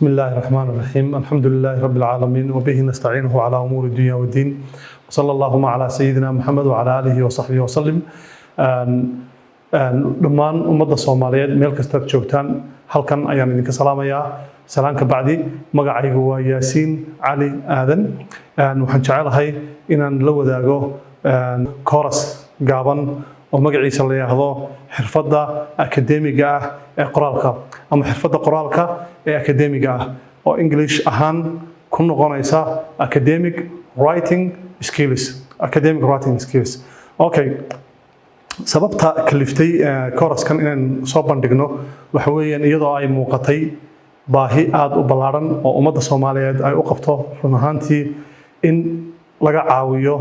بسم الله الرحمن الرحيم الحمد لله رب العالمين وبه نستعينه على أمور الدنيا والدين وصلى اللهم على سيدنا محمد وعلى آله وصحبه وسلم dhammaan ummadda Soomaaliyeed meel kasta aad joogtaan halkan ayaan idinka salaamayaa salaanka bacdi magacaygu waa Yaasiin Cali Aadan waxaan jecelahay inaan la wadaago course gaaban oo magaciisa la yiraahdo xirfadda akademiga ah ee qoraalka ama xirfadda qoraalka ee akademiga ah oo English ahaan ku noqonaysa academic writing skills okay sababta kaliftay course-kan inaan soo bandhigno waxa weeyaan iyadoo ay muuqatay baahi aad u ballaaran oo ummadda Soomaaliyeed ay u qabto run ahaantii in laga caawiyo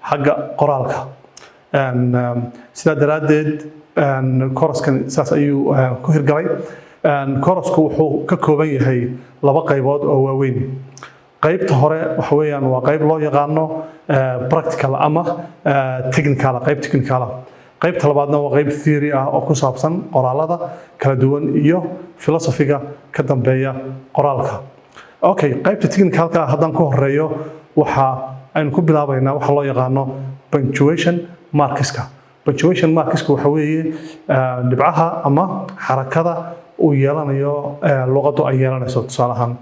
xagga qoraalka sida daraadeed course-kan saas ayuu ku hirgalay course-ku wuxuu ka kooban yahay laba qaybood oo waaweyn qaybta hore waxa weeyaan waa qayb loo yaqaano practical ama technical qaybta labaadna waa qayb theory ah oo ku saabsan qoraalada kala duwan iyo philosophy-ga ka dambeeya qoraalka okay qaybta technical-ka haddaan ku horeeyo waxa aynu ku bilaabaynaa waxa loo yaqaano punctuation marks-ka waxa weeye dhibcaha ama xarakada uu yeelanayo luqaddu ay yeelanayso tusaale ahaan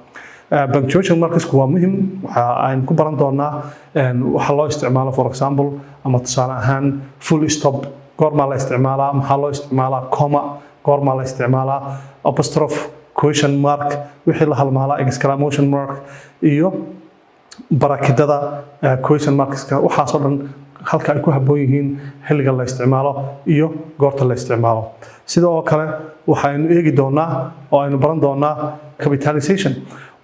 punctuation marks waa muhiim waxa aan ku baran doonaa waxa loo isticmaalo for example ama tusaale ahaan full stop goorma la isticmaalaa maxaa loo isticmaalaa comma goorma la isticmaalaa apostrophe question mark wixii la halmaalaa exclamation mark iyo barakidada question markska waxaas oo dhan halka ay ku habboon yihiin xilliga la isticmaalo iyo goorta la isticmaalo sidoo kale waxaynu eegi doonaa oo aynu baran doonaa capitalization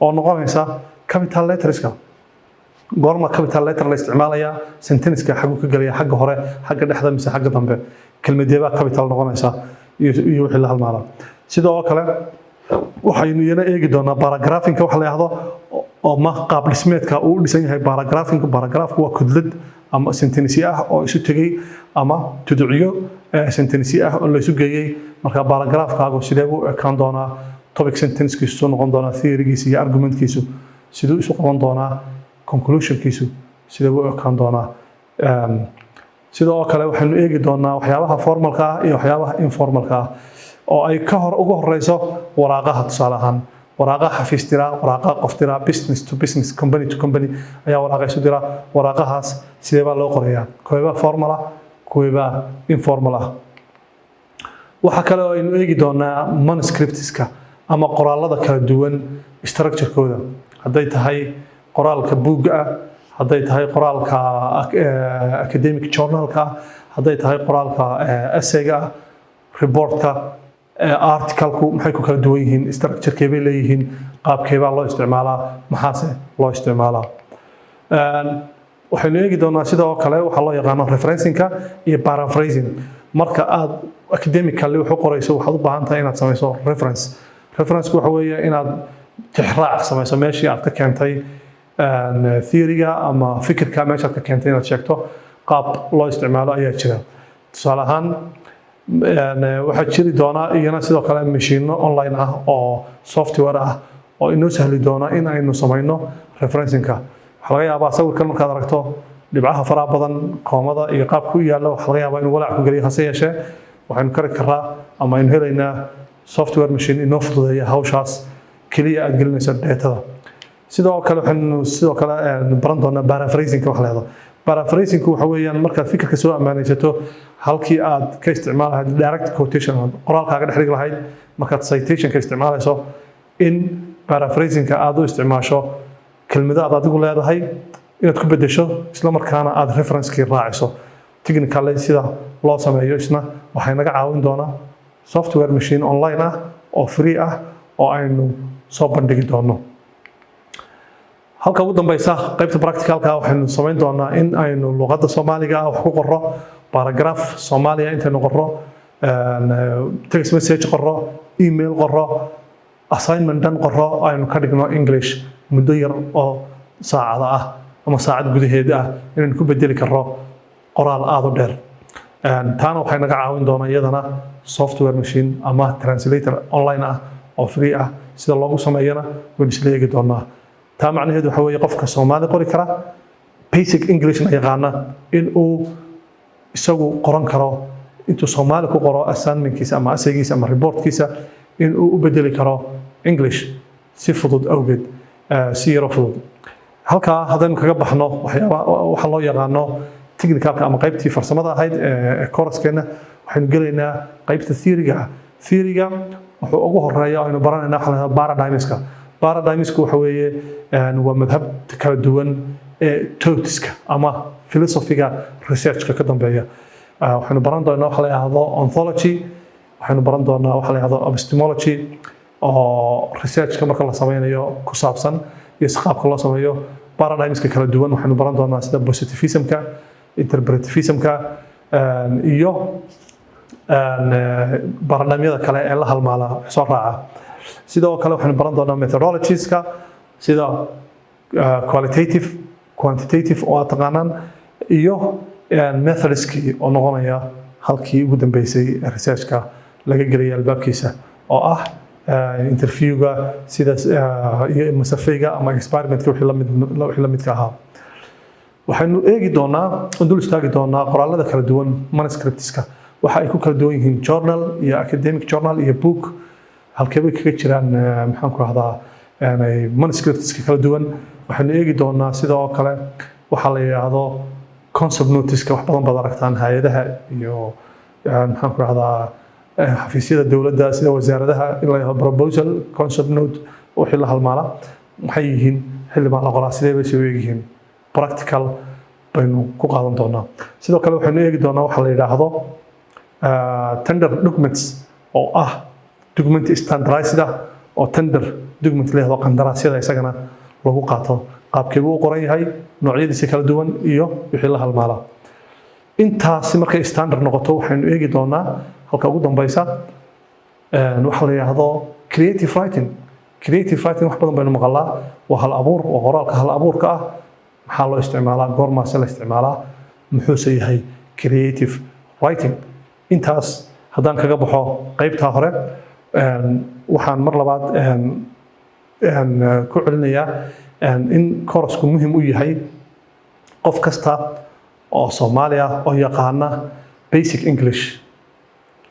oo noqonaysa capital letterska goorma capital letter la isticmaalaya sentence-ka xaggu ka galaya xagga hore xagga dhexda mise xagga dambe kelmadeeba capital noqonaysa iyo wixii la halmaalaa sidoo kale waxaynu iyana eegi doonaa paragraphing-ka waxa la yiraahdo oo ma qaab dhismeedka uu dhisan yahay paragraphing paragraph waa kudlad ama sentence ah oo isu tagay ama tudciyo sentence ah oo la isu geeyay marka paragraph-kaagu sidee uu ekaan doonaa topic sentence-kiisu noqon doonaa theory-giisa iyo argument-kiisu sidoo isu qaban doonaa conclusion-kiisu sidee uu ekaan doonaa sidoo kale waxaynu eegi doonaa waxyaabaha formalka ah iyo waxyaabaha informalka ah oo ay ka hor ugu horeyso waraaqaha tusaale ahaan waraaqaha xafiis dira waraaqaha qof dira business to business company to company ayaa waraaqo isu dira waraaqahaas sidee baa loo qorayaa kuwa formal ah kuwa informal ah waxa kale oo aynu eegi doonaa manuscripts-ka ama qoraalada kala duwan structure-kooda hadday tahay qoraalka buugga ah hadday tahay qoraalka academic journal-ka hadday tahay qoraalka essay-ga report-ka article-ku maxay ku kala duwan yihiin structure-kee bay leeyihiin qaabkee baa loo isticmaalaa maxaase loo isticmaalaa waxaynu eegi doonaa sidoo kale waxa loo yaqaano referencing-ka iyo paraphrasing marka aad academically wax u qorayso waxaad u baahan tahay inaad samayso reference-ku waxa weeye inaad tixraac samayso meeshii aad ka keentay theory-ga ama fikirka meeshaad ka keentay inaad sheegto qaab loo isticmaalo ayaa jira tusaale ahaan waxaa jiri doonaa iyana sidoo kale mashiino online ah oo software ah oo inoo sahli doona in aynu samayno referencing-ka waxaa laga yaabaa sawirkan markaad aragto dhibcaha faraha badan koomada iyo qaabka u yaalla waxaa laga yaabaa inuu walaac ku geliyo hase yeeshee waxaynu kari karaa ama aynu helaynaa software machine inoo fududeeya hawshaas keliya aad gelinayso dheetada sidoo kale waxaynu baran doonaa paraphrasing-ka wax la yiraahdo paraphrasing waxa weeyaan markaad fikirka soo amaanaysato halkii aad ka isticmaal lahayd direct quotation qoraalkaaga dhex dhig lahayd markaad citation-ka isticmaalayso in paraphrasing-ka aad u isticmaasho kelmado aad adigu leedahay inaad ku bedesho isla markaana aad reference-kii raaciso technically sida loo sameeyo isna waxay naga caawin doonaa software machine online ah oo free ah oo aynu soo bandhigi doono halka ugu dambaysa qaybta practical-ka waxaynu samayn doonaa in aynu luqadda Soomaaliga wax ku qorro paragraph Soomaaliya intaynu qorro text message qorro email qorro assignment dan qorro aynu ka dhigno English muddo yar oo saacada ah ama saacad gudaheeda ah inaynu ku bedeli karro qoraal aad u dheer taana waxay naga caawin doonaa iyadana software machine ama translator online ah oo free ah sida loogu sameeyana waan isla eegi doonaa taa macnaheedu waxa weeye qofka Soomaali qori kara basic English yaqaana in uu isagu qoran karo intuu Soomaali ku qoro assignmentkiisa ama asaygiisa ama reportkiisa in uu u bedeli karo English si fudud awgeed si yar fudud halka hadan kaga baxno waxa loo yaqaano technicalka ama qaybtii farsamada ahayd ee course-keena waxaynu galeynaa qaybta theory-ga wuxuu ugu horeeyaa aynu baranaynaa waxa paradigms-ka paradigms-ku waxa weeye waa madhab kala duwan ee thoughts-ka ama philosophy-ga research-ka ka dambeeya waxaynu baran doonaa waxa la yiraahdo ontology waxaynu baran doonaa waxa la yiraahdo epistemology oo research-ka marka la sameynayo ku saabsan iyo qaabka loo sameeyo paradigms-ka kala duwan waxaynu baran doonaa sida positivism-ka interpretivism-ka iyo barnaamijyada kale ee la halmaala soo raaca sidoo kale waxaan baran doonaa methodologies-ka sida qualitative quantitative oo taqaanaan iyo methodskii oo noqonaya halkii ugu dambeysay research-ka laga geliyay albaabkiisa oo ah interview-ga sida iyo survey-ga ama experiment-ka wixii la midka ahaa waxaanu eegi doonaa dul istaagi doonaa qoraalada kala duwan manuscripts-ka waxa ay ku kala duwan yihiin journal iyo academic journal iyo book halkee bay kaga jiraan maxaan ku rahdaa manuscripts-ka kala duwan waxaanu eegi doonaa sidoo kale waxa la yiraahdo concept notice-ka wax badan baad aragtaan hay'adaha iyo maxaan ku rahdaa xafiisyada dawladda sida wasaaradaha ilaa proposal concept note wixii la halmaala maxay yihiin xilliban la qoraa sidee bay soo eegyihiin practical baynu ku qaadan doonaa sidoo kale waxaanu eegi doonaa waxa la yiraahdo tender documents oo ah document standardized oo tender document leeyahay qandaraasyada isagana lagu qaato qaabkee uu qoran yahay noocyadiisa kala duwan iyo wixii la halmaala intaas markay standard noqoto waxaanu eegi doonaa halka ugu dambaysa waxa la yiraahdo creative writing wax badan baynu maqalaa waa hal abuur oo qoraalka hal abuurka ah maxaa loo isticmaalaa goorma la isticmaalaa muxuu yahay creative writing intaas haddaan kaga baxo qaybta hore waxaan mar labaad ku celinayaa in course-ku muhiim u yahay qof kasta oo Soomaali ah oo yaqaana basic English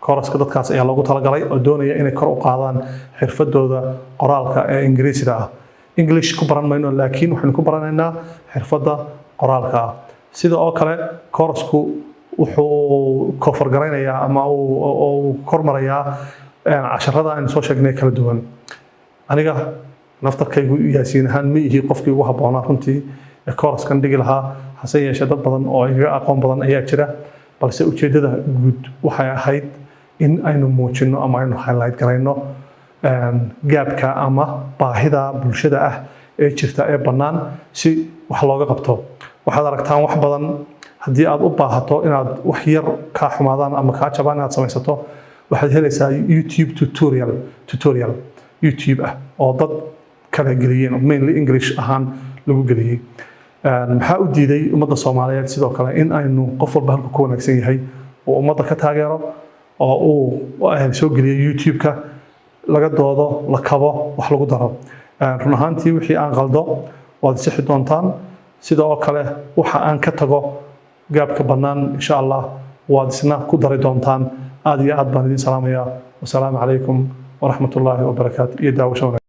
course-ka dadkaas ayaa loogu talagalay oo doonaya inay kor u qaadaan xirfadooda qoraalka ee Ingiriisiga ah English ku baran mayno laakiin waxaan ku baranaynaa xirfadda qoraalka sida oo kale course-ku wuxuu cover gareynayaa ama uu kormarayaa casharrada aan soo sheegnay kala duwan aniga naftarkaygu yaasiin ahaan ma ihi qofkii ugu habboonaa runtii course-kan dhigi lahaa hase yeeshee dad badan oo iga aqoon badan ayaa jira balse ujeedada guud waxay ahayd in aynu muujino ama aynu highlight garayno gaabka ama baahida bulshada ah ee jirta ee bannaan si wax looga qabto waxaad aragtaan wax badan haddii aad u baahato inaad wax yar ka xumaadaan ama ka jabaan inaad samaysato waxaad helaysaa YouTube tutorial YouTube ah oo dad kala geliyeen mainly English ahaan lagu geliyay maxaa u diiday ummadda Soomaaliyeed sidoo kale in aynu qof walba halka ku wanaagsan yahay oo ummadda ka taageero oo uu soo geliyo YouTube-ka laga doodo la kabo wax lagu daro run ahaantii wixii aan qaldo waad sixi doontaan sidoo kale waxa aan ka tago gaabka bannaan insha Allah waad isna ku dari doontaan aad iyo aad baan idin salaamayaa wassalaamu calaykum ورحمة الله وبركاته.